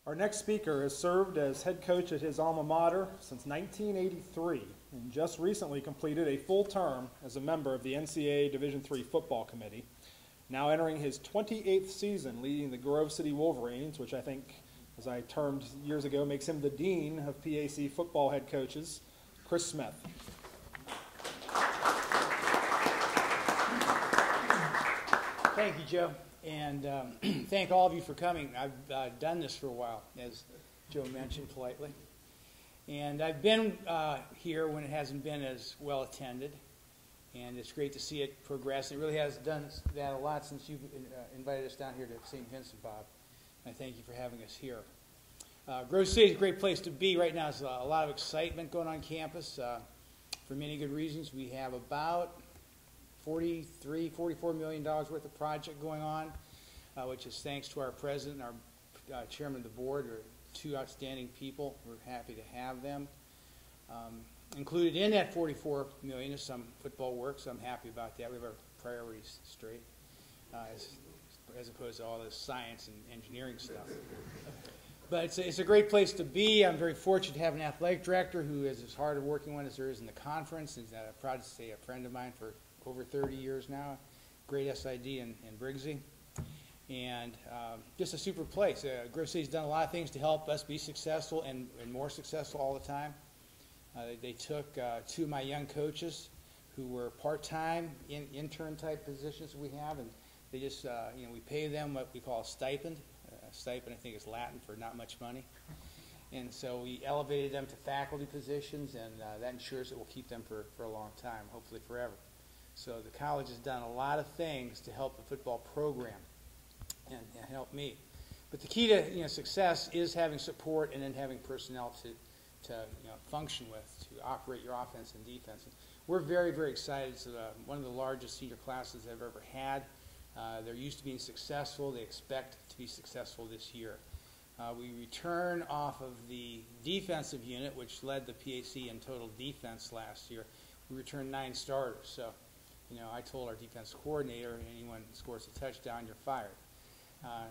Our next speaker has served as head coach at his alma mater since 1983 and just recently completed a full term as a member of the NCAA Division III Football Committee, now entering his 28th season leading the Grove City Wolverines, which I think, as I termed years ago, makes him the dean of PAC football head coaches, Chris Smith. Thank you, Joe, and thank all of you for coming. I've done this for a while, as Joe mentioned politely, and I've been here when it hasn't been as well attended, and it's great to see it progress. It really has done that a lot since you've invited us down here to St. Vincent, Bob, and I thank you for having us here. Grove City is a great place to be right now. There's a lot of excitement going on campus for many good reasons. We have about $44 million worth of project going on, which is thanks to our president and our chairman of the board, are two outstanding people. We're happy to have them. Included in that $44 million is some football work, so I'm happy about that. We have our priorities straight, as opposed to all this science and engineering stuff. But it's a great place to be. I'm very fortunate to have an athletic director who is as hard a working one as there is in the conference. He's proud to say a friend of mine for over 30 years now, great SID in Briggsy, and just a super place. Grove City's done a lot of things to help us be successful and more successful all the time. They took two of my young coaches who were part-time intern type positions we have, and they just, we pay them what we call a stipend. Stipend, I think, is Latin for not much money. And so we elevated them to faculty positions, and that ensures that we'll keep them for a long time, hopefully forever. So the college has done a lot of things to help the football program and help me. But the key to success is having support and then having personnel to function with, to operate your offense and defense. And we're very, very excited. It's one of the largest senior classes I've ever had. They're used to being successful. They expect to be successful this year. We return off of the defensive unit, which led the PAC in total defense last year. We returned 9 starters. So, I told our defense coordinator, anyone who scores a touchdown, you're fired.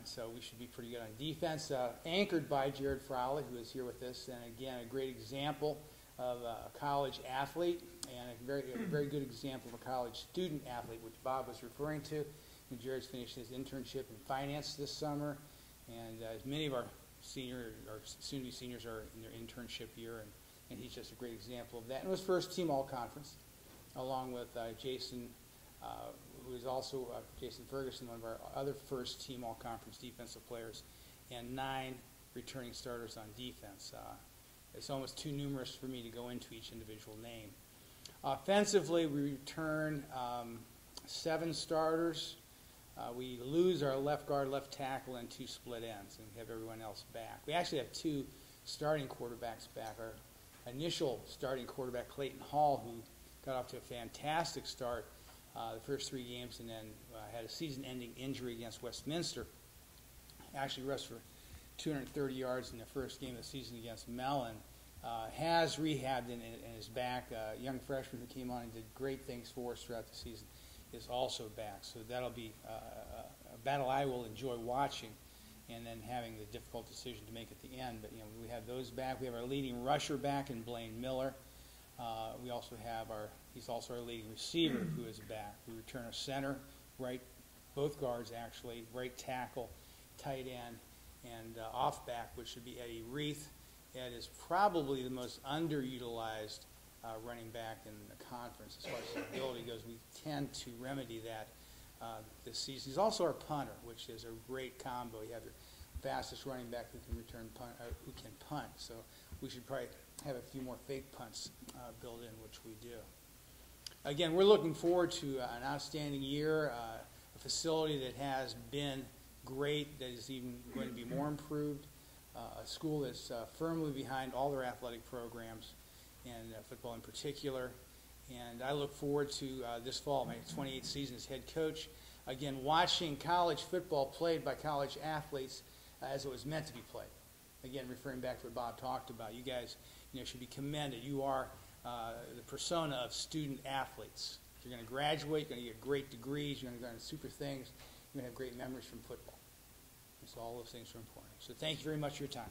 So we should be pretty good on defense. Anchored by Jared Frowley, who is here with us, and again, a great example of a college athlete and a very good example of a college student athlete, which Bob was referring to. And Jared's finished his internship in finance this summer, and many of our soon-to-be seniors are in their internship year, and he's just a great example of that. And it was first team all-conference, along with Jason, who is also Jason Ferguson, one of our other first team all-conference defensive players, and 9 returning starters on defense. It's almost too numerous for me to go into each individual name. Offensively, we return 7 starters. We lose our left guard, left tackle, and 2 split ends, and we have everyone else back. We actually have 2 starting quarterbacks back. Our initial starting quarterback, Clayton Hall, who got off to a fantastic start the first 3 games, and then had a season-ending injury against Westminster. Actually rushed for 230 yards in the first game of the season against Mellon. Has rehabbed and is back. A young freshman who came on and did great things for us throughout the season is also back. So that'll be a battle I will enjoy watching, and then having the difficult decision to make at the end. But we have those back. We have our leading rusher back in Blaine Miller. We also have he's also our leading receiver who is back. We return a center, both guards actually, right tackle, tight end, and off back, which should be Eddie Reith. Ed is probably the most underutilized running back in the conference as far as his ability goes. We tend to remedy that this season. He's also our punter, which is a great combo. You have your fastest running back who can punt. So we should probably have a few more fake punts built in, which we do. Again, we're looking forward to an outstanding year, a facility that has been great, that is even going to be more improved, a school that's firmly behind all their athletic programs, and football in particular. And I look forward to this fall, my 28th season as head coach. Again, watching college football played by college athletes as it was meant to be played. Again, referring back to what Bob talked about, you guys should be commended. You are the persona of student athletes. You're going to graduate, you're going to get great degrees, you're going to go into super things, you're going to have great memories from football. So all those things are important. So thank you very much for your time.